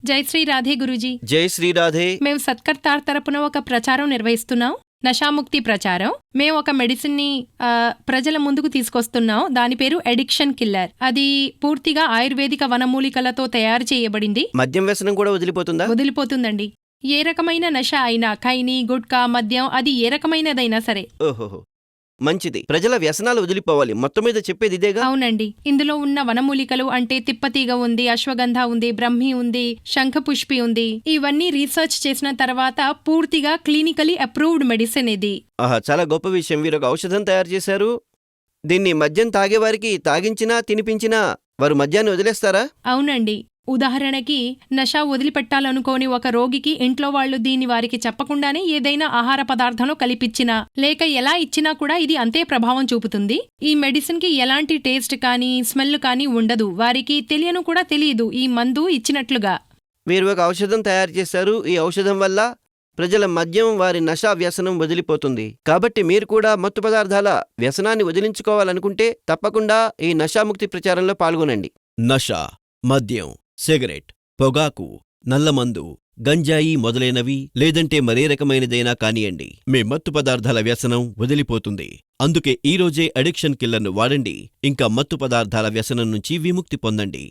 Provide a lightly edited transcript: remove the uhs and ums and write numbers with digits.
జై శ్రీ రాధే గురూజీ. జై శ్రీ రాధే. మేము సత్కర్తార్ తరపున ఒక ప్రచారం నిర్వహిస్తున్నాం, నషాముక్తి ప్రచారం. మేము ఒక మెడిసిన్ ని ప్రజల ముందుకు తీసుకొస్తున్నాం. దాని పేరు ఎడిక్షన్ కిల్లర్. అది పూర్తిగా ఆయుర్వేదిక వనమూలికలతో తయారు చేయబడింది. మద్యం వ్యసనం కూడా వదిలిపోతుందా? వదిలిపోతుందండి. ఏ రకమైన నష అయినా, ఖైనీ, గుట్కా, మద్యం, అది ఏ రకమైనదైనా సరే. ఓహోహో, మంచిది. ప్రజల వ్యసనాలు వదిలిపోవాలి, మొత్తం మీద చెప్పేది ఇదేగా? అవునండి. ఇందులో ఉన్న వనమూలికలు అంటే తిప్పతీగ ఉంది, అశ్వగంధ ఉంది, బ్రహ్మి ఉంది, శంఖపుష్పి ఉంది. ఇవన్నీ రీసెర్చ్ చేసిన తర్వాత పూర్తిగా క్లినికలీ అప్రూవ్డ్ మెడిసిన్ ఇది. ఆహా, చాలా గొప్ప విషయం. వీరు ఒక ఔషధం తయారు చేశారు. దీన్ని మద్యం తాగేవారికి తాగించినా తినిపించినా వారు మద్యాన్ని వదిలేస్తారా? అవునండి. ఉదాహరణకి నషా వదిలిపెట్టాలనుకోని ఒక రోగికి ఇంట్లో వాళ్లు దీన్ని వారికి చెప్పకుండానే ఏదైనా ఆహార పదార్థంలో కలిపిచ్చినా లేక ఎలా ఇచ్చినా కూడా ఇది అంతే ప్రభావం చూపుతుంది. ఈ మెడిసిన్ కి ఎలాంటి టేస్ట్ కానీ స్మెల్ కానీ ఉండదు. వారికి తెలియను కూడా తెలియదు ఈ మందు ఇచ్చినట్లుగా. మీరు ఒక ఔషధం తయారు చేశారు. ఈ ఔషధం వల్ల ప్రజల మద్యం, వారి నషా వ్యసనం వదిలిపోతుంది. కాబట్టి మీరు కూడా మత్తు పదార్థాల వ్యసనాన్ని వదిలించుకోవాలనుకుంటే తప్పకుండా ఈ నషాముక్తి ప్రచారంలో పాల్గొనండి. నషా, మద్యం, సిగరెట్, పొగాకు, నల్లమందు, గంజాయి మొదలైనవి లేదంటే మరే రకమైనదైనా కానియండి, మీ మత్తు పదార్థాల వ్యసనం వదిలిపోతుంది. అందుకే ఈరోజే అడిక్షన్ కిల్లర్ను వాడండి. ఇంకా మత్తు పదార్థాల వ్యసనం నుంచి విముక్తి పొందండి.